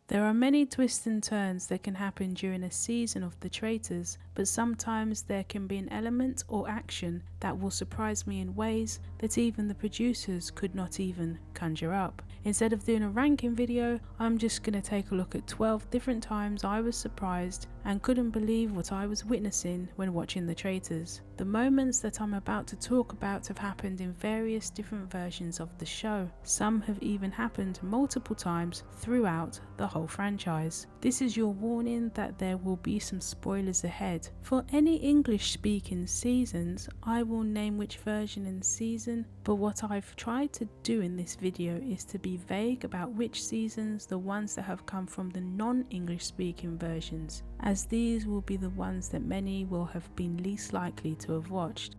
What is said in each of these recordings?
There are many twists and turns that can happen during a season of the Traitors, but sometimes there can be an element or action that will surprise me in ways that even the producers could not even conjure up. Instead of doing a ranking video, I'm just going to take a look at 12 different times I was surprised and couldn't believe what I was witnessing when watching the Traitors. The moments that I'm about to talk about have happened in various different versions of the show. Some have even happened multiple times throughout the whole franchise. This is your warning that there will be some spoilers ahead. For any English speaking seasons, I will name which version and season, but what I've tried to do in this video is to be vague about which seasons, the ones that have come from the non-English speaking versions, as these will be the ones that many will have been least likely to have watched.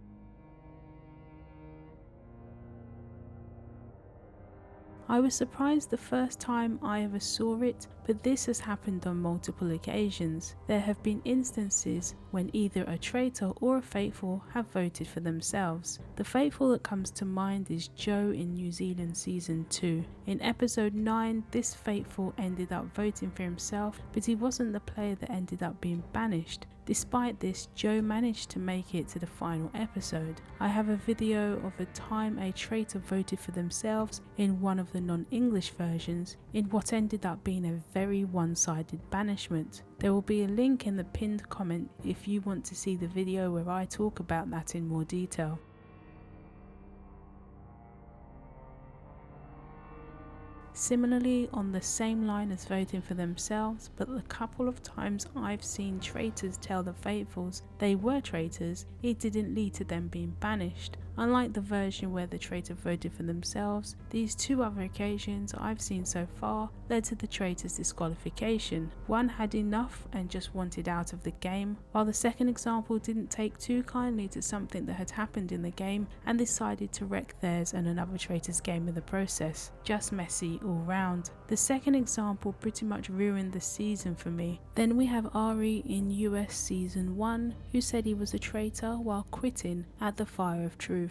I was surprised the first time I ever saw it, but this has happened on multiple occasions. There have been instances when either a traitor or a faithful have voted for themselves. The faithful that comes to mind is Joe in New Zealand season 2. In episode 9, this faithful ended up voting for himself, but he wasn't the player that ended up being banished. Despite this, Joe managed to make it to the final episode. I have a video of a time a traitor voted for themselves in one of the non-English versions in what ended up being a very one-sided banishment. There will be a link in the pinned comment if you want to see the video where I talk about that in more detail. Similarly, on the same line as voting for themselves, but the couple of times I've seen traitors tell the faithfuls they were traitors, it didn't lead to them being banished. Unlike the version where the traitor voted for themselves, these two other occasions I've seen so far led to the traitor's disqualification. One had enough and just wanted out of the game, while the second example didn't take too kindly to something that had happened in the game and decided to wreck theirs and another traitor's game in the process. Just messy all round. The second example pretty much ruined the season for me. Then we have Ari in US season 1, who said he was a traitor while quitting at the Fire of Truth.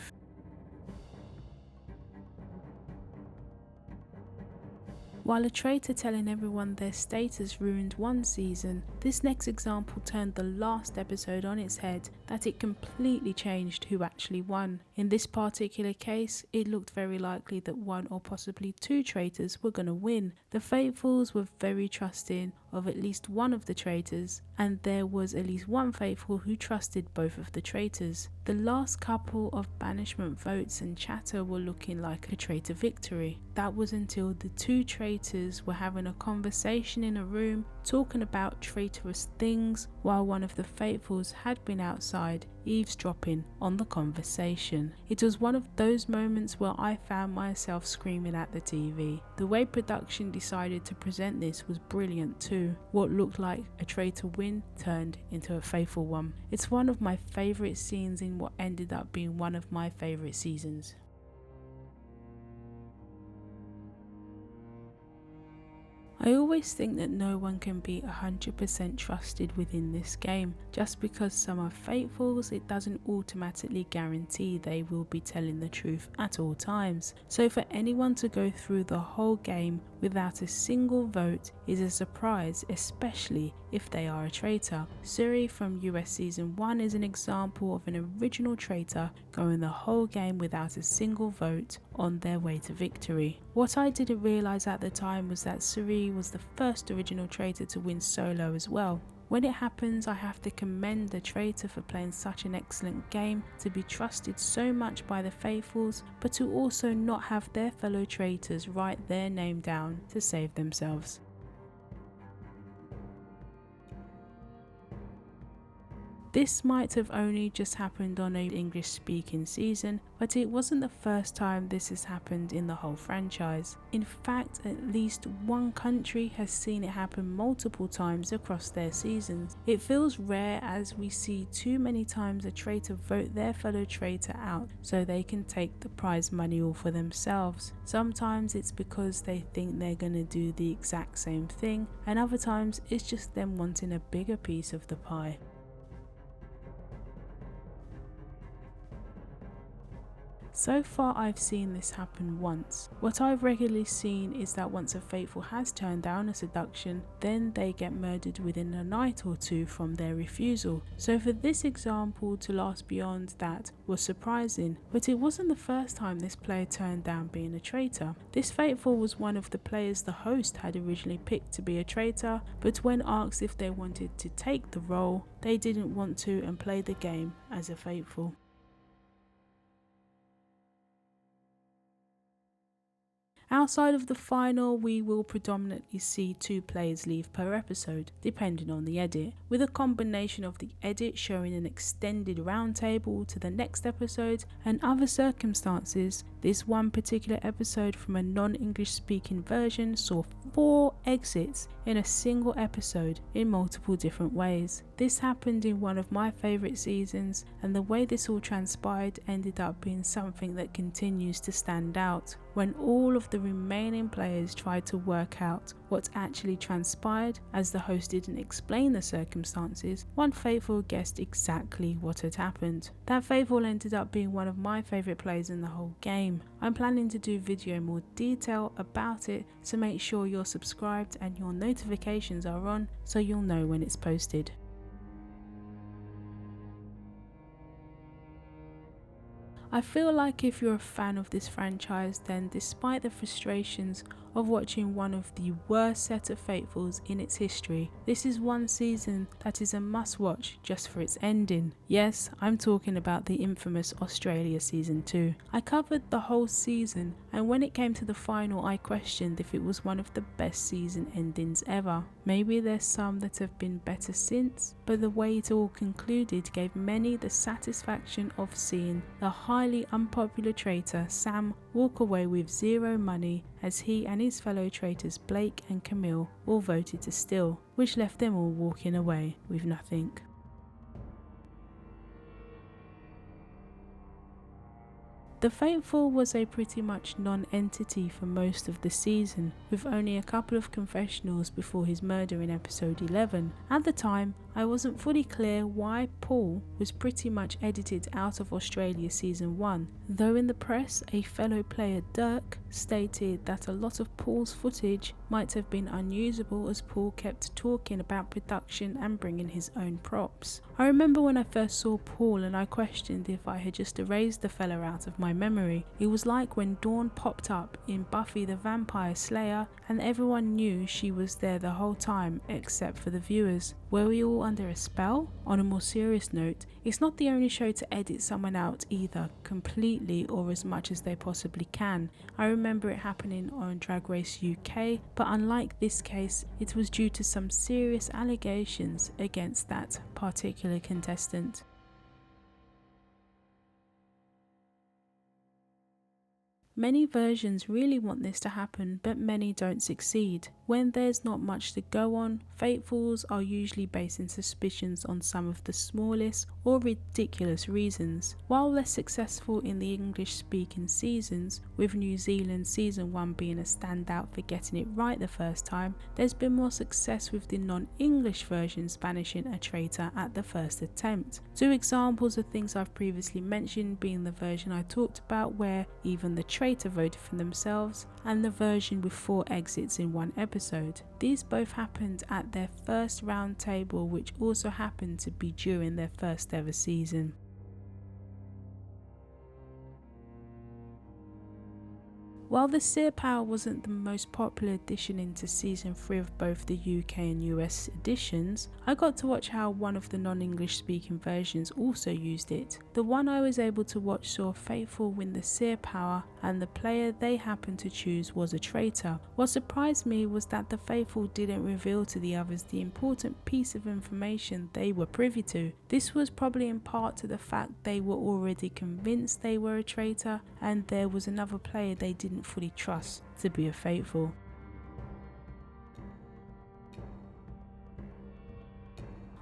While a traitor telling everyone their status ruined one season, this next example turned the last episode on its head, that it completely changed who actually won. In this particular case, it looked very likely that one or possibly two traitors were going to win. The faithfuls were very trusting of at least one of the traitors, and there was at least one faithful who trusted both of the traitors. The last couple of banishment votes and chatter were looking like a traitor victory. That was until the two traitors were having a conversation in a room talking about traitorous things, while one of the faithfuls had been outside eavesdropping on the conversation. It was one of those moments where I found myself screaming at the TV. The way production decided to present this was brilliant too. What looked like a traitor win turned into a faithful one. It's one of my favourite scenes in what ended up being one of my favourite seasons. I always think that no one can be 100% trusted within this game. Just because some are faithfuls, it doesn't automatically guarantee they will be telling the truth at all times. So for anyone to go through the whole game without a single vote is a surprise, especially if they are a traitor. Seer from US season 1 is an example of an original traitor going the whole game without a single vote on their way to victory. What I didn't realise at the time was that Seer was the first original traitor to win solo as well. When it happens, I have to commend the traitor for playing such an excellent game, to be trusted so much by the faithfuls, but to also not have their fellow traitors write their name down to save themselves. This might have only just happened on an English speaking season, but it wasn't the first time this has happened in the whole franchise. In fact, at least one country has seen it happen multiple times across their seasons. It feels rare, as we see too many times a traitor vote their fellow traitor out so they can take the prize money all for themselves. Sometimes it's because they think they're gonna do the exact same thing, and other times it's just them wanting a bigger piece of the pie. So far I've seen this happen once. What I've regularly seen is that once a faithful has turned down a seduction, then they get murdered within a night or two from their refusal. So for this example to last beyond that was surprising, but it wasn't the first time this player turned down being a traitor. This faithful was one of the players the host had originally picked to be a traitor, but when asked if they wanted to take the role, they didn't want to and play the game as a faithful. Outside of the final, we will predominantly see 2 players leave per episode, depending on the edit, with a combination of the edit showing an extended roundtable to the next episode and other circumstances. This one particular episode from a non-English speaking version saw 4 exits in a single episode in multiple different ways. This happened in one of my favourite seasons, and the way this all transpired ended up being something that continues to stand out. When all of the remaining players tried to work out what actually transpired, as the host didn't explain the circumstances, one faithful guessed exactly what had happened. That faithful ended up being one of my favourite players in the whole game. I'm planning to do video in more detail about it, so make sure you're subscribed and your notifications are on so you'll know when it's posted. I feel like if you're a fan of this franchise, then despite the frustrations of watching one of the worst set of faithfuls in its history, this is one season that is a must watch just for its ending. Yes, I'm talking about the infamous Australia season 2. I covered the whole season, and when it came to the final I questioned if it was one of the best season endings ever. Maybe there's some that have been better since, but the way it all concluded gave many the satisfaction of seeing the highly unpopular traitor Sam walk away with 0 money, as he and his fellow traitors Blake and Camille all voted to steal, which left them all walking away with nothing. The Faithful was a pretty much non-entity for most of the season, with only a couple of confessionals before his murder in episode 11. At the time, I wasn't fully clear why Paul was pretty much edited out of Australia season 1, though in the press a fellow player Dirk stated that a lot of Paul's footage might have been unusable as Paul kept talking about production and bringing his own props. I remember when I first saw Paul and I questioned if I had just erased the fella out of my memory. It was like when Dawn popped up in Buffy the Vampire Slayer and everyone knew she was there the whole time except for the viewers. Were we all under a spell? On a more serious note, it's not the only show to edit someone out either completely or as much as they possibly can. I remember it happening on Drag Race UK, but unlike this case, it was due to some serious allegations against that particular contestant. Many versions really want this to happen, but many don't succeed. When there's not much to go on, faithfuls are usually basing suspicions on some of the smallest or ridiculous reasons. While less successful in the English-speaking seasons, with New Zealand season 1 being a standout for getting it right the first time, there's been more success with the non-English versions banishing a traitor at the first attempt. 2 examples of things I've previously mentioned being the version I talked about where even the traitor voted for themselves, and the version with 4 exits in one episode. These both happened at their first roundtable, which also happened to be during their first ever season. While the Seer Power wasn't the most popular addition into season 3 of both the UK and US editions, I got to watch how one of the non-English speaking versions also used it. The one I was able to watch saw Faithful win the Seer Power, and the player they happened to choose was a traitor. What surprised me was that the Faithful didn't reveal to the others the important piece of information they were privy to. This was probably in part to the fact they were already convinced they were a traitor, and there was another player they didn't fully trust to be a faithful.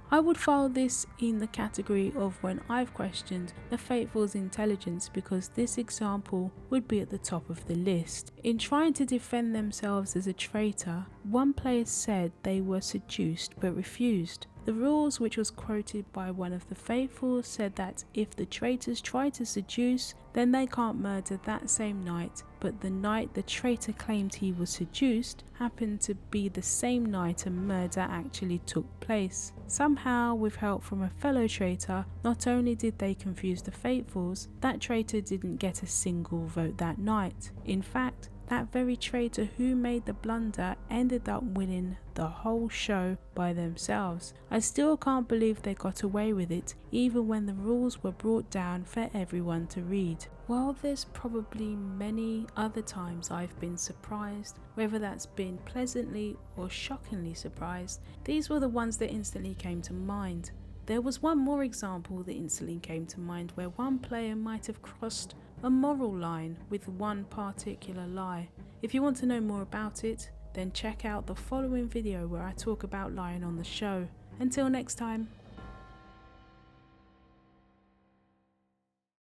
I would file this in the category of when I've questioned the faithful's intelligence, because this example would be at the top of the list. In trying to defend themselves as a traitor, one player said they were seduced but refused. The rules, which was quoted by one of the faithful, said that if the traitors try to seduce, then they can't murder that same night, but the night the traitor claimed he was seduced happened to be the same night a murder actually took place. Somehow, with help from a fellow traitor, not only did they confuse the faithfuls, that traitor didn't get a single vote that night. In fact, that very traitor who made the blunder ended up winning the whole show by themselves. I still can't believe they got away with it, even when the rules were brought down for everyone to read. While there's probably many other times I've been surprised, whether that's been pleasantly or shockingly surprised, these were the ones that instantly came to mind. There was one more example that instantly came to mind where one player might have crossed a moral line with one particular lie. If you want to know more about it, then check out the following video where I talk about lying on the show. Until next time.